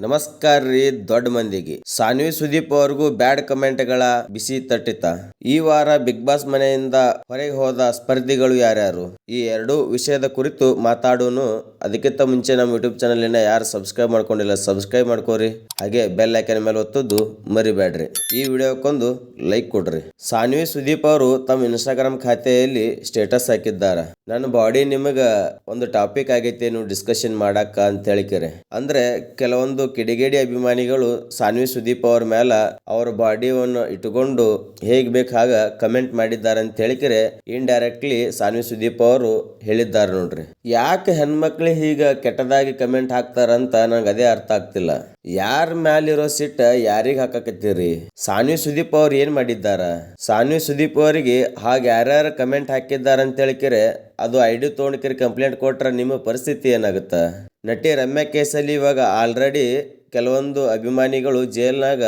ನಮಸ್ಕಾರ ರೀ ದೊಡ್ಡ ಮಂದಿಗೆ. ಸಾನ್ವಿ ಸುದೀಪ್ ಅವ್ರಿಗೂ ಬ್ಯಾಡ್ ಕಮೆಂಟ್ಗಳ ಬಿಸಿ ತಟ್ಟಿತ. ಈ ವಾರ ಬಿಗ್ ಬಾಸ್ ಮನೆಯಿಂದ ಹೊರಗೆ ಹೋದ ಸ್ಪರ್ಧಿಗಳು ಯಾರ್ಯಾರು, ಈ ಎರಡು ವಿಷಯದ ಕುರಿತು ಮಾತಾಡೋನು. ಅದಕ್ಕಿಂತ ಮುಂಚೆ ನಮ್ಮ ಯೂಟ್ಯೂಬ್ ಚಾನಲ್ ಯಾರು ಸಬ್ಸ್ಕ್ರೈಬ್ ಮಾಡ್ಕೊಂಡಿಲ್ಲ ಸಬ್ಸ್ಕ್ರೈಬ್ ಮಾಡ್ಕೋರಿ, ಹಾಗೆ ಬೆಲ್ ಐಕನ್ ಮೇಲೆ ಒತ್ತುದು ಮರಿಬೇಡ್ರಿ. ಈ ವಿಡಿಯೋಕ್ಕೊಂದು ಲೈಕ್ ಕೊಡ್ರಿ. ಸಾನ್ವಿ ಸುದೀಪ್ ಅವರು ತಮ್ಮ ಇನ್ಸ್ಟಾಗ್ರಾಮ್ ಖಾತೆಯಲ್ಲಿ ಸ್ಟೇಟಸ್ ಹಾಕಿದ್ದಾರೆ. ನನ್ನ ಬಾಡಿ ನಿಮಗ ಒಂದು ಟಾಪಿಕ್ ಆಗೈತೆ, ನೀವು ಡಿಸ್ಕಷನ್ ಮಾಡಾಕ ಅಂತ ಹೇಳಿಕೆರೆ. ಅಂದ್ರೆ ಕೆಲವೊಂದು ಕಿಡಿಗೇಡಿ ಅಭಿಮಾನಿಗಳು ಸಾನ್ವಿ ಸುದೀಪ್ ಅವ್ರ ಮೇಲೆ ಅವ್ರ ಬಾಡಿಯನ್ನು ಇಟ್ಟುಕೊಂಡು ಹೇಗ್ ಬೇಕು ಹಾಗ ಕಮೆಂಟ್ ಮಾಡಿದ್ದಾರೆ ಅಂತ ಹೇಳಿಕೆರೆ ಇಂಡೈರೆಕ್ಟ್ಲಿ ಸಾನ್ವಿ ಸುದೀಪ್ ಅವರು ಹೇಳಿದ್ದಾರೆ ನೋಡ್ರಿ. ಯಾಕೆ ಹೆಣ್ಮಕ್ಳು ಹೀಗ ಕೆಟ್ಟದಾಗಿ ಕಮೆಂಟ್ ಹಾಕ್ತಾರಂತ ನಂಗೆ ಅದೇ ಅರ್ಥ ಆಗ್ತಿಲ್ಲ. ಯಾರ ಮ್ಯಾಲಿರೋ ಸಿಟ್ಟ ಯಾರಿಗ ಹಾಕಕತ್ತೀರಿ? ಸಾನ್ವಿ ಸುದೀಪ್ ಅವ್ರು ಏನ್ ಮಾಡಿದ್ದಾರ? ಸಾನ್ವಿ ಸುದೀಪ್ ಅವರಿಗೆ ಹಾಗೆ ಯಾರ್ಯಾರು ಕಮೆಂಟ್ ಹಾಕಿದ್ದಾರೆ ಅಂತ ಹೇಳಿಕೆರೆ ಅದು ಐಡಿ ತೊಗೊಂಡ್ಕಿರಿ ಕಂಪ್ಲೇಂಟ್ ಕೊಟ್ರೆ ನಿಮ್ಮ ಪರಿಸ್ಥಿತಿ ಏನಾಗುತ್ತ? ನಟಿ ರಮ್ಯಾ ಕೇಸಲ್ಲಿ ಇವಾಗ ಆಲ್ರೆಡಿ ಕೆಲವೊಂದು ಅಭಿಮಾನಿಗಳು ಜೈಲ್ನಾಗ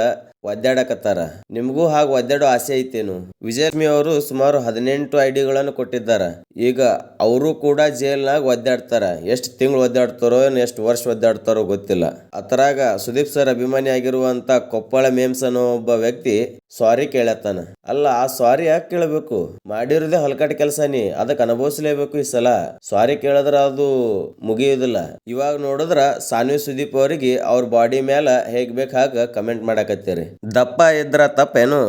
ಒದ್ದಾಡಕತ್ತಾರ. ನಿಮಗೂ ಹಾಗೆ ಒದ್ದಾಡೋ ಆಸೆ ಐತೇನು? ವಿಜಯಲಕ್ಷ್ಮಿ ಅವರು ಸುಮಾರು 18 ಐಡಿಗಳನ್ನು ಕೊಟ್ಟಿದ್ದಾರೆ. ಈಗ ಅವರು ಕೂಡ ಜೈಲ್ನಾಗ ಒದ್ದಾಡ್ತಾರ. ಎಷ್ಟು ತಿಂಗಳು ಒದ್ದಾಡ್ತಾರೋ ಎಷ್ಟು ವರ್ಷ ಒದ್ದಾಡ್ತಾರೋ ಗೊತ್ತಿಲ್ಲ. ಅತರಾಗ ಸುದೀಪ್ ಸರ್ ಅಭಿಮಾನಿ ಆಗಿರುವಂತ ಕೊಪ್ಪಳ ಮೇಮ್ಸ್ ಅನ್ನೋ ಒಬ್ಬ ವ್ಯಕ್ತಿ ಸಾರಿ ಕೇಳತ್ತಾನ. ಅಲ್ಲ, ಆ ಸಾರಿ ಯಾಕೆ ಕೇಳಬೇಕು? ಮಾಡಿರೋದೇ ಹೊಲಕಾಟ ಕೆಲಸ, ಅದಕ್ಕೆ ಅನುಭವಿಸಲೇಬೇಕು. ಈ ಸಲ ಸಾರಿ ಕೇಳಿದ್ರ ಅದು ಮುಗಿಯುವುದಿಲ್ಲ. ಇವಾಗ ನೋಡಿದ್ರ ಸಾನ್ವಿ ಸುದೀಪ್ ಅವರಿಗೆ ಅವ್ರ ಬಾಡಿ ಮೇಲೆ ಹೇಗ್ ಬೇಕು ಹಾಗ ಕಮೆಂಟ್ ಮಾಡಾಕತ್ತೀರಿ. ದಪ್ಪ ಇದ್ರ ತಪ್ಪೇನು?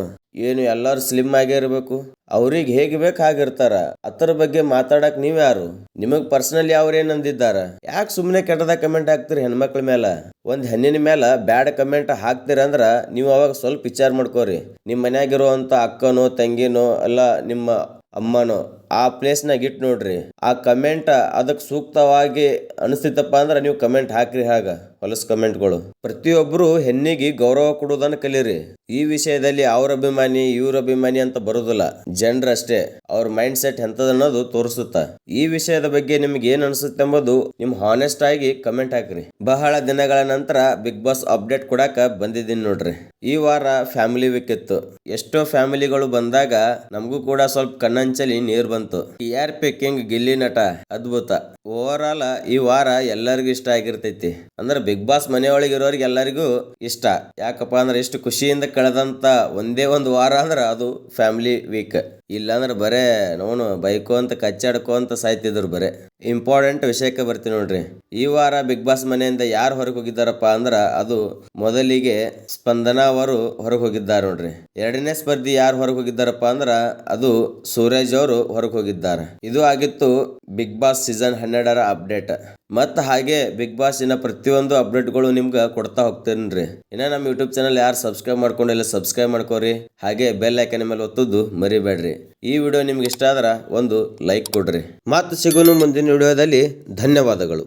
ಏನು ಎಲ್ಲರೂ ಸ್ಲಿಮ್ ಆಗೇ ಇರಬೇಕು? ಅವ್ರಿಗೆ ಹೇಗೆ ಬೇಕು ಹಾಗಿರ್ತಾರ. ಅದ್ರ ಬಗ್ಗೆ ಮಾತಾಡಕ್ ನೀವ್ ಯಾರು? ನಿಮಗ್ ಪರ್ಸನಲಿ ಅವ್ರ ಏನಂದಿದ್ದಾರ? ಯಾಕೆ ಸುಮ್ಮನೆ ಕೆಟ್ಟದಾಗ ಕಮೆಂಟ್ ಹಾಕ್ತಿರಿ ಹೆಣ್ಮಕ್ಳ ಮೇಲೆ? ಒಂದ್ ಹೆಣ್ಣಿನ ಮೇಲೆ ಬ್ಯಾಡ್ ಕಮೆಂಟ್ ಹಾಕ್ತಿರಿ ಅಂದ್ರ ನೀವು ಅವಾಗ ಸ್ವಲ್ಪ ವಿಚಾರ ಮಾಡ್ಕೋರಿ. ನಿಮ್ ಮನ್ಯಾಗಿರುವಂತ ಅಕ್ಕನೋ ತಂಗಿನೋ ಅಲ್ಲ ನಿಮ್ಮ ಅಮ್ಮನೋ ಆ ಪ್ಲೇಸ್ನಾಗ ಇಟ್ಟು ನೋಡ್ರಿ. ಆ ಕಮೆಂಟ್ ಅದಕ್ಕೆ ಸೂಕ್ತವಾಗಿ ಅನಿಸ್ತಿತ್ತಪ್ಪ ಅಂದ್ರೆ ನೀವು ಕಮೆಂಟ್ ಹಾಕ್ರಿ. ಹಾಗ ಹೊಲಸ್ ಕಮೆಂಟ್ಗಳು. ಪ್ರತಿಯೊಬ್ರು ಹೆಣ್ಣಿಗೆ ಗೌರವ ಕೊಡುವುದನ್ನು ಕಲೀರಿ. ಈ ವಿಷಯದಲ್ಲಿ ಅವ್ರ ಅಭಿಮಾನಿ ಇವ್ರ ಅಭಿಮಾನಿ ಅಂತ ಬರುದಿಲ್ಲ. ಜನರಷ್ಟೇ ಅವ್ರ ಮೈಂಡ್ ಸೆಟ್ ಎಂತದನ್ನೋದು ತೋರಿಸುತ್ತ. ಈ ವಿಷಯದ ಬಗ್ಗೆ ನಿಮ್ಗೆ ಏನ್ ಅನ್ಸುತ್ತೆ ಎಂಬುದು ನಿಮ್ ಹಾನೆಸ್ಟ್ ಆಗಿ ಕಮೆಂಟ್ ಹಾಕ್ರಿ. ಬಹಳ ದಿನಗಳ ನಂತರ ಬಿಗ್ ಬಾಸ್ ಅಪ್ಡೇಟ್ ಕೊಡಾಕ ಬಂದಿದ್ದೀನಿ ನೋಡ್ರಿ. ಈ ವಾರ ಫ್ಯಾಮಿಲಿ ವೀಕ್ ಇತ್ತು. ಎಷ್ಟೋ ಫ್ಯಾಮಿಲಿಗಳು ಬಂದಾಗ ನಮಗೂ ಕೂಡ ಸ್ವಲ್ಪ ಕಣ್ಣಂಚಲಿ ನೀರ್ ಬಂತು. TRP ಕಿಂಗ್ ಗಿಲ್ಲಿ ನಟ ಅದ್ಭುತ. ಓವರ್ ಆಲ್ ಈ ವಾರ ಎಲ್ಲರಿಗೂ ಇಷ್ಟ ಆಗಿರ್ತೈತಿ. ಅಂದ್ರೆ ಬಿಗ್ ಬಾಸ್ ಮನೆಯೊಳಗೆ ಇರೋರಿಗೆ ಎಲ್ಲರಿಗೂ ಇಷ್ಟ. ಯಾಕಪ್ಪ ಅಂದ್ರೆ ಎಷ್ಟು ಖುಷಿಯಿಂದ ಕಳೆದಂತ ಒಂದೇ ಒಂದು ವಾರ ಅಂದ್ರೆ ಅದು ಫ್ಯಾಮಿಲಿ ವೀಕ್. ಇಲ್ಲಾಂದ್ರೆ ಬರೇ ನೋನು ಬೈಕೋ ಅಂತ ಕಚ್ಚಾಡ್ಕೋ ಅಂತ ಸಾಯ್ತಿದ್ರು. ಬರೇ ಇಂಪಾರ್ಟೆಂಟ್ ವಿಷಯಕ್ಕೆ ಬರ್ತೀನಿ ನೋಡ್ರಿ. ಈ ವಾರ ಬಿಗ್ ಬಾಸ್ ಮನೆಯಿಂದ ಯಾರು ಹೊರಗೆ ಹೋಗಿದ್ದಾರಪ್ಪ ಅಂದ್ರ ಅದು ಮೊದಲಿಗೆ ಸ್ಪಂದನಾ ಅವರು ಹೊರಗೆ ಹೋಗಿದ್ದಾರೆ ನೋಡ್ರಿ. ಎರಡನೇ ಸ್ಪರ್ಧಿ ಯಾರು ಹೊರಗೆ ಹೋಗಿದ್ದಾರಪ್ಪ ಅಂದ್ರ ಅದು ಸೂರಜ್ ಅವರು ಹೊರಗೆ ಹೋಗಿದ್ದಾರೆ. ಇದು ಆಗಿತ್ತು ಬಿಗ್ ಬಾಸ್ ಸೀಸನ್ 12ರ ಅಪ್ಡೇಟ್. ಮತ್ತ ಹಾಗೆ ಬಿಗ್ ಬಾಸ್ ಇನ್ನ ಪ್ರತಿಯೊಂದು ಅಪ್ಡೇಟ್ಗಳು ನಿಮ್ಗೆ ಕೊಡ್ತಾ ಹೋಗ್ತೇನ್ರಿ. ಇನ್ನ ನಮ್ಮ ಯೂಟ್ಯೂಬ್ ಚಾನಲ್ ಯಾರು ಸಬ್ಸ್ಕ್ರೈಬ್ ಮಾಡ್ಕೊಂಡಿಲ್ಲ ಸಬ್ಸ್ಕ್ರೈಬ್ ಮಾಡ್ಕೋರಿ, ಹಾಗೆ ಬೆಲ್ ಐಕನ್ ಮೇಲೆ ಒತ್ತುದು ಮರಿಬೇಡ್ರಿ. ಈ ವಿಡಿಯೋ ನಿಮ್ಗೆ ಇಷ್ಟ ಆದ್ರ ಒಂದು ಲೈಕ್ ಕೊಡ್ರಿ. ಮತ್ತೆ ಸಿಗೋನು ಮುಂದಿನ ವಿಡಿಯೋದಲ್ಲಿ. ಧನ್ಯವಾದಗಳು.